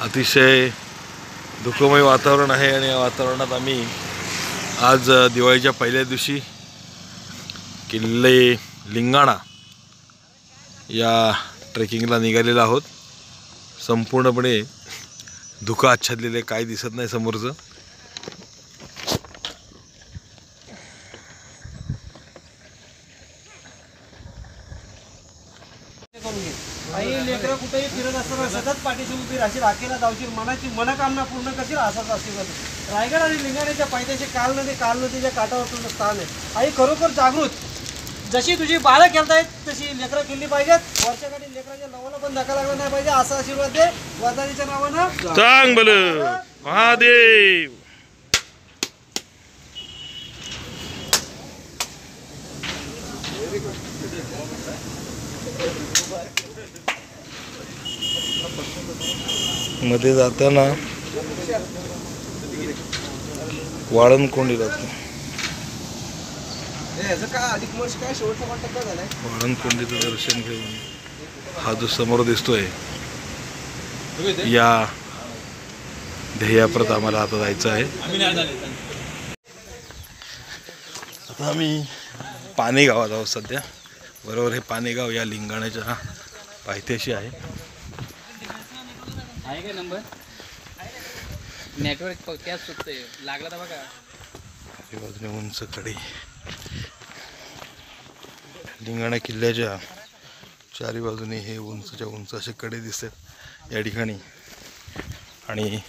अतिशय दुःखमय वातावरण आहे आणि या वातावरणात आम्ही आज दिवाळीच्या पहिल्या दिवशी किल्ले लिंगाणा या ट्रेकिंगला निघालेलो आहोत। संपूर्णपणे धुकं आच्छादलेले, काही दिसत नाही समोरचं। आई लेकरं कुठेही फिरत असताना सतत पाठीशी उभी राहशील, अकेला जावशील, मनाची मनोकामना पूर्ण करशील असाच आशीर्वाद। रायगड आणि लिंगाण्याच्या पायथ्याशी काल नदीच्या काठावरचं स्थान आहे। आई खरोखर जागृत, जशी तुझी बाळं खेळतायत तशी लेकरं खेळली पाहिजेत। वर्षाकाठी लेकराच्या लवाला पण धक्का लागला नाही पाहिजे असा आशीर्वाद दे वरदानीच्या नावानं। सांग बोल महादेव। मध्ये जाताना वाळणकोंडी लागतो। वाळणकोंडीचं दर्शन घेऊन हा जो समोर दिसतोय या ध्येयाप्रत आम्हाला आता जायचं आहे। आता आम्ही पाणी गावात आहोत सध्या। बरोबर हे पाणेगाव या लिंगाण्याच्या पायथ्याशी आहे। आहे का नंबर नेटवर्क त्याच सुटते लागला तर बघा। बाजूने उंच कडे, लिंगाणा किल्ल्याच्या चारी बाजूने हे उंचच्या उंच असे कडे दिसतात या ठिकाणी। आणि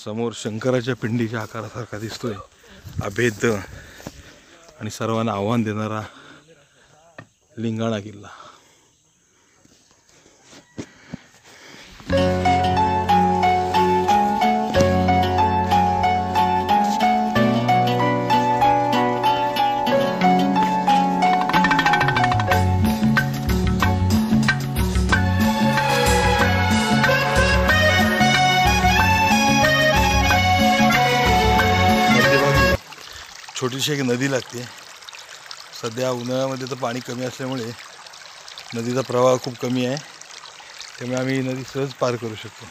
समोर शंकराच्या पिंडीच्या आकारासारखा दिसतोय अभेद आणि सर्वांना आव्हान देणारा लिंगाणा किल्ला। छोटीशी एक नदी लागते। सध्या उन्हाळ्यामध्ये तर पाणी कमी असल्यामुळे नदीचा प्रवाह खूप कमी आहे, त्यामुळे आम्ही नदी सहज पार करू शकतो।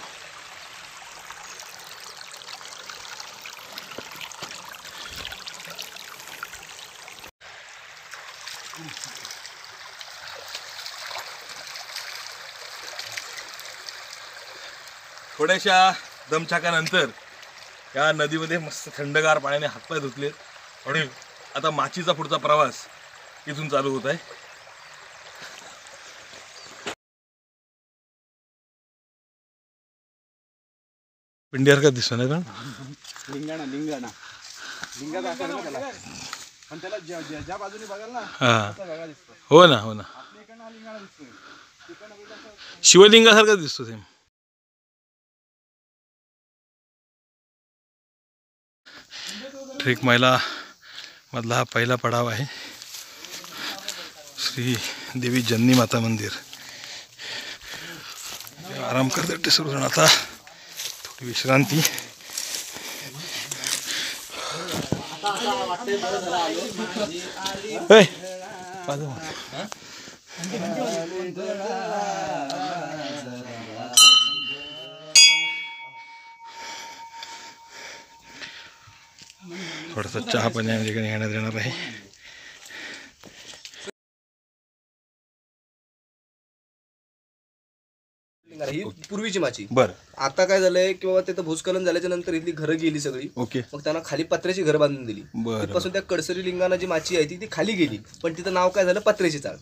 थोड्याशा दमछाकानंतर या नदीमध्ये मस्त थंडगार पाण्याने हातपाय धुतलेत आणि आता माचीचा पुढचा प्रवास इथून चालू होत आहे। पिंडीसारखा दिसतो ना का लिंगाणा लिंगाणा लिंगाचा आकार ना त्याला, पण त्याला ज्या बाजूने बघाल ना हा वेगळा दिसतो। हो ना हो ना, आपल्या इकडनं हा लिंगाणा दिसतोय, तिकडनं शिवलिंगासारखा दिसतो सेम। ट्रेक मैला मधला हा पहिला पडाव आहे, श्री देवी जननी माता मंदिर। आराम करते सर्वजण, आता थोडी विश्रांती। थोडासा चहा पाणी या ठिकाणी घेण्यात येणार आहे। ही पूर्वीची माची। बर, आता काय झालंय किंवा तिथं भूस्खलन झाल्याच्या नंतर इथली घरं गेली सगळी। ओके, मग त्यांना खाली पत्र्याची घर बांधून दिली। तिथपासून त्या कडसरी लिंगाणा जी माची आहे ती खाली गेली, पण तिथं नाव काय झालं पत्र्याची चाळ।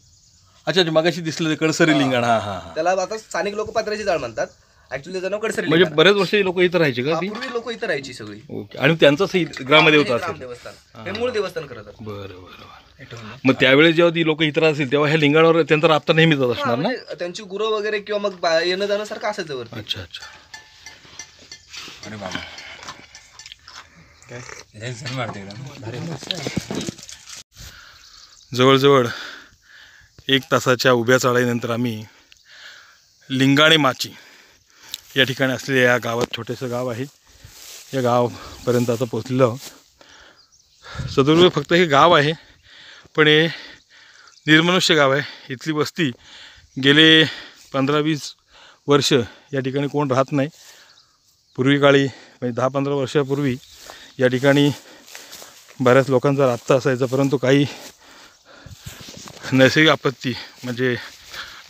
अच्छा, मगाशी दिसलं ते कडसरी लिंगाणा। हा हा, त्याला आता स्थानिक लोक पत्र्याची चाळ म्हणतात, ऍक्च्युअली त्याचं नाव कडसरी म्हणजे लिंगाणा। बरेच वर्ष लोक इथं राहायचे का? पूर्वी लोक इथं राहायची सगळी। ओके, आणि त्यांचं ग्रामदेवता असेल। देवस्थान हे मूळ देवस्थान खरं तर। बरं बरं। मग त्यावेळेस जेव्हा ती लोक इतर असतील तेव्हा ह्या लिंगाणावर त्यांचा राबता नेहमीच असणार ना? त्यांची गुरं वगैरे किंवा मग येणं जाणं सारखं असायचं वरती। अच्छा अच्छा। अरे बाबा जवळजवळ 1 तासाच्या उभ्या चढाईनंतर आम्ही लिंगाणे माची या ठिकाणी असलेल्या या गावात, छोटेसं गाव आहे, या गावापर्यंत आता पोचलेलो आहोत। सदुर्ग फक्त हे गाव आहे, पण हे निर्मनुष्य गाव आहे। इथली वस्ती गेले 15-20 वर्ष या ठिकाणी कोण राहत नाही. पूर्वी काळी म्हणजे 10-15 वर्षापूर्वी या ठिकाणी बऱ्याच लोकांचा राबता असायचा, परंतु काही नैसर्गिक आपत्ती म्हणजे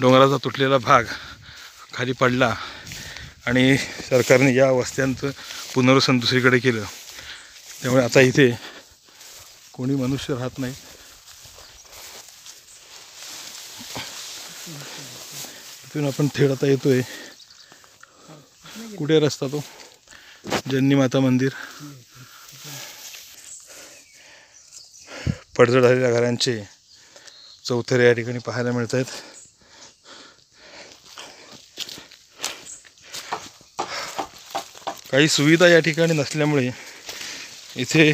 डोंगराचा तुटलेला भाग खाली पडला आणि सरकारने या वस्त्यांचं पुनर्वसन दुसरीकडे केलं. त्यामुळे आता इथे कोणी मनुष्य राहत नाही. इथून आपण थेट आता येतोय, कुठे रस्ता तो, जननी माता मंदिर. पडझड झालेल्या घरांचे चौथरे या ठिकाणी पाहायला मिळत आहेत. काही सुविधा या ठिकाणी नसल्यामुळे इथे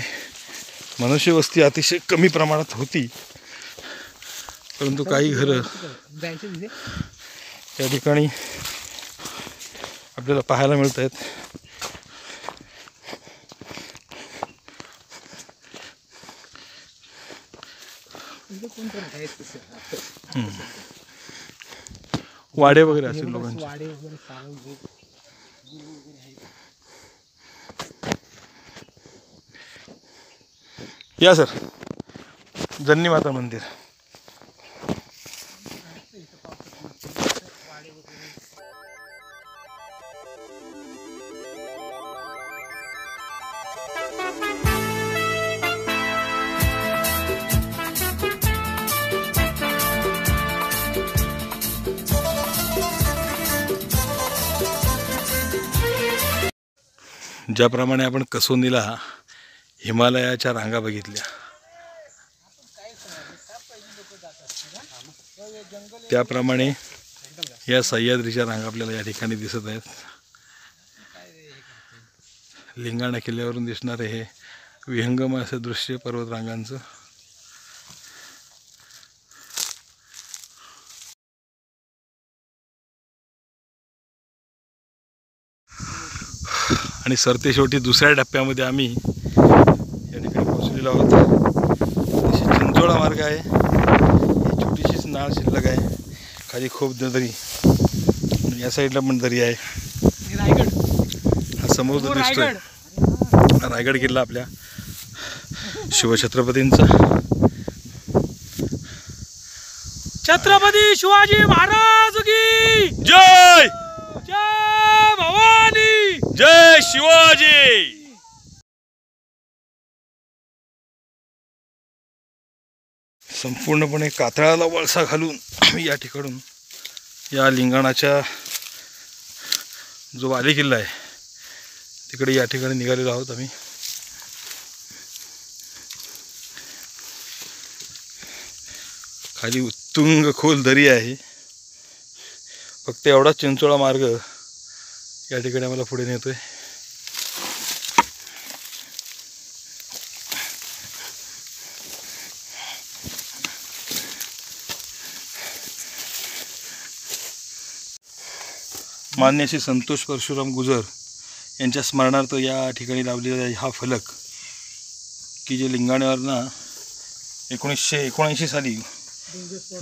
मनुष्यवस्ती अतिशय कमी प्रमाणात होती, परंतु काही घरं या ठिकाणी आपल्याला पाहायला मिळत आहेत. वाडे वगैरे असेल लोकांचे. या सर, जननी माता मंदिर. ज्याप्रमाणे आपण कसोनीला हिमालयाच्या रांगा बघितल्या, त्याप्रमाणे या सह्याद्रीच्या रांगा आपल्याला या ठिकाणी दिसत आहेत. लिंगाणा किल्ल्यावरून दिसणारे हे विहंगम असं दृश्य पर्वतरांगांचं. आणि सरतेशेवटी दुसऱ्या टप्प्यामध्ये आम्ही या ठिकाणी पोहोचलेलो आहोत. अतिशय चिंचोळा मार्ग आहे. ही छोटीशीच नाळ शिल्लक आहे. खाली खूप दरी, या साईडला पण दरी आहे. हा समोरचा दिसतोय रायगड किल्ला आपल्या शिवछत्रपतींचा. छत्रपती शिवाजी महाराज की जय. जय भवानी. जय शिवाजी. संपूर्णपणे कातळाला वळसा घालून आम्ही या ठिकाणून या लिंगाणाच्या जो वाली किल्ला आहे तिकडे या ठिकाणी निघालेलो आहोत आम्ही. खाली उत्तुंग खोल दरी आहे. फक्त एवढा चिंचोळा मार्ग या ठिकाणी आम्हाला पुढे नेतोय. मान्य श्री संतोष परशुराम गुजर यांच्या स्मरणार्थ या ठिकाणी लावलेला हा फलक, की जे लिंगाण्यावरनं 1979 साली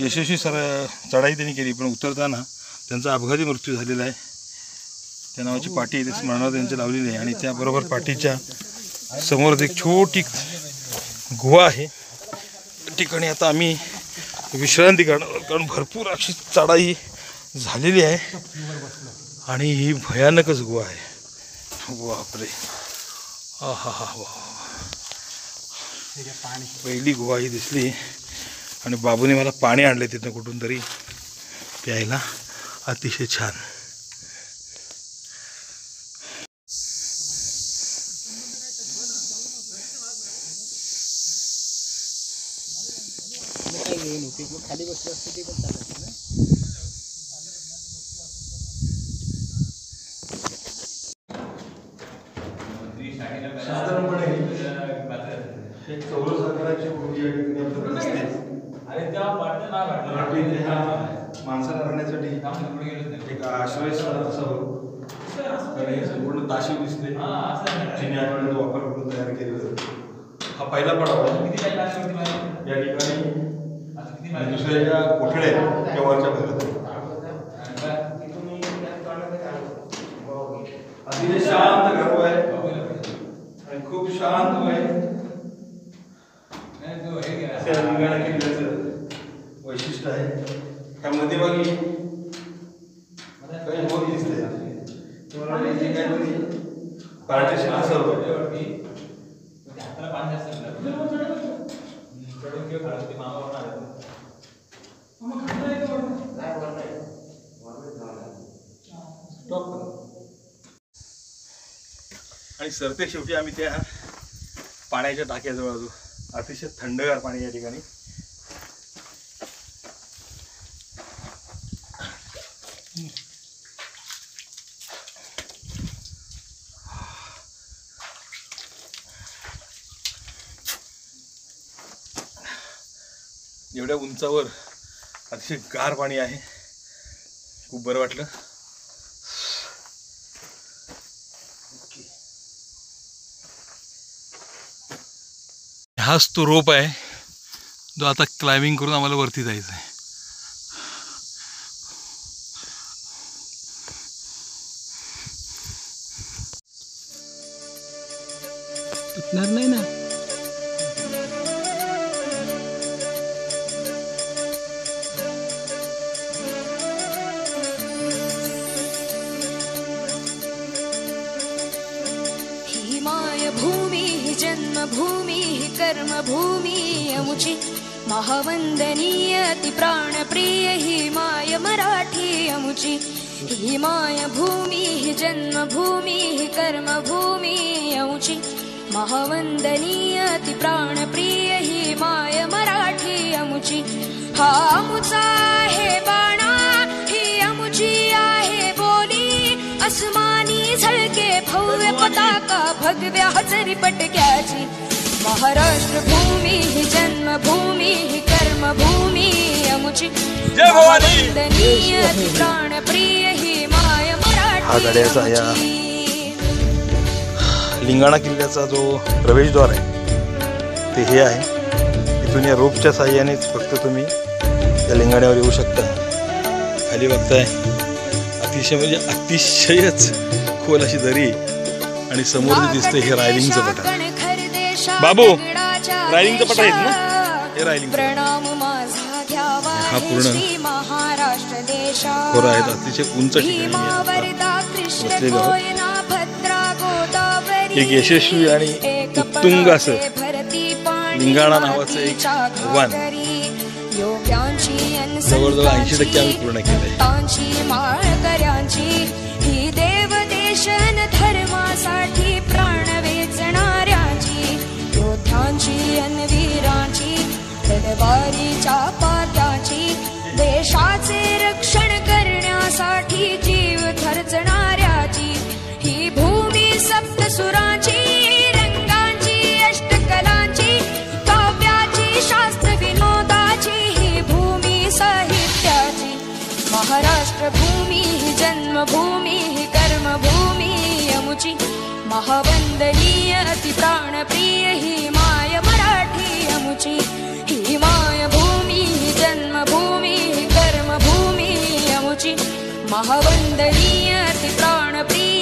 यशस्वी चढाई त्यांनी केली, पण उतरताना त्यांचा अपघाती मृत्यू झालेला आहे. त्या नावाची पाटी इथे स्मरणार्थ त्यांची लावलेली आहे. आणि त्याबरोबर पाटीच्या समोर एक छोटी गुहा आहे. त्या ठिकाणी आता आम्ही विश्रांती करणार, कारण भरपूर अशी चढाई झालेली आहे आणि ही भयानकच गुहा आहे. बापरे, हा हा हा वा. पहिली गुहा ही दिसली आणि बाबूने मला पाणी आणले तिथं कुठून तरी प्यायला. अतिशय छान. खाली बसलो असतो ते पण चालत ना. साधारणपणे एक चौरस आकाराची भूमी या ठिकाणी आपल्याला दिसते. माणसाला राहण्यासाठी एक आश्रयस्थळ असावं, कारण हे संपूर्ण ताशी दिसते जिने आपण वापर करून तयार केलेलं. हा पहिला पडाव आहे. या ठिकाणी दुसऱ्या ज्या कोठड्या आहेत त्या वरच्या भागात अतिशय शांत गर्भ आहे आणि खूप शांत आहे. अशा लिंगाणा किल्ल्याचं वैशिष्ट्य आहे. त्या मध्यभागी काही होत दिसतंय तुम्हाला. जे काही तुम्ही पार्टिशन असावं आणि सरते शेवटी आम्ही त्या पाण्याच्या टाक्याजवळ आलो. अतिशय थंडगार पाणी या ठिकाणी. एवढ्या उंचावर अतिशय गार पाणी आहे. खूप बरं वाटलं. हाच तो रोप आहे जो आता क्लाइम्बिंग करून आम्हाला वरती जायचं आहे. तुटणार नाही ना. भूमि जन्मभूमि कर्मभूमि अमुची महावंदनीय अति प्राणप्रिय ही माय मराठी अमुची. ही माय भूमि जन्मभूमि कर्मभूमि अमुची महावंदनीय अति प्राणप्रिय ही माय मराठी अमुची. हा अमुचा आहे बाणा ही अमुची आहे बोली. अस्मानी झळके भव्य पताका भगव्या हजरी पटक्याची. महाराष्ट्र भूमी ही जन्मभूमी ही कर्मभूमी अमुची वंदनीय प्राणप्रिय ही माय मराठी अमुची. लिंगाणा किल्ल्याचा जो प्रवेशद्वार आहे ते हे आहे. इथून या रोपच्या साहाय्यानेच फक्त तुम्ही या लिंगाण्यावर येऊ शकता. खाली बघताय अतिशय म्हणजे अतिशयच खोल अशी दरी आणि समोर जे दिसतंय हे रायलिंगचं पठार. बाबू रायलिंगचं पठार आहेत ना, हे रायलिंग. हा पूर्ण खोरा आहेत. अतिशय उंच ठिकाणी बसलेलो आहोत. एक यशस्वी आणि उत्तुंग असं लिंगाणा नावाचं एक आव्हान जवळजवळ 80% आम्ही पूर्ण केलंय. ही देवदेशन धर्मासाठी प्राण वेचणाऱ्यांची योद्ध्यांची अनवीरांची तलवारीच्या पात्याची देशाचे रक्षण करण्यासाठी जीव खर्चणाऱ्याची. ही भूमी सप्तसुरांची रंगांची अष्टकलांची काव्याची शास्त्र विनोदाची. ही भूमी साहित्याची. महाराष्ट्र भूमी ही जन्मभूमी ही कर्मभूमी अमुची महावंदनीय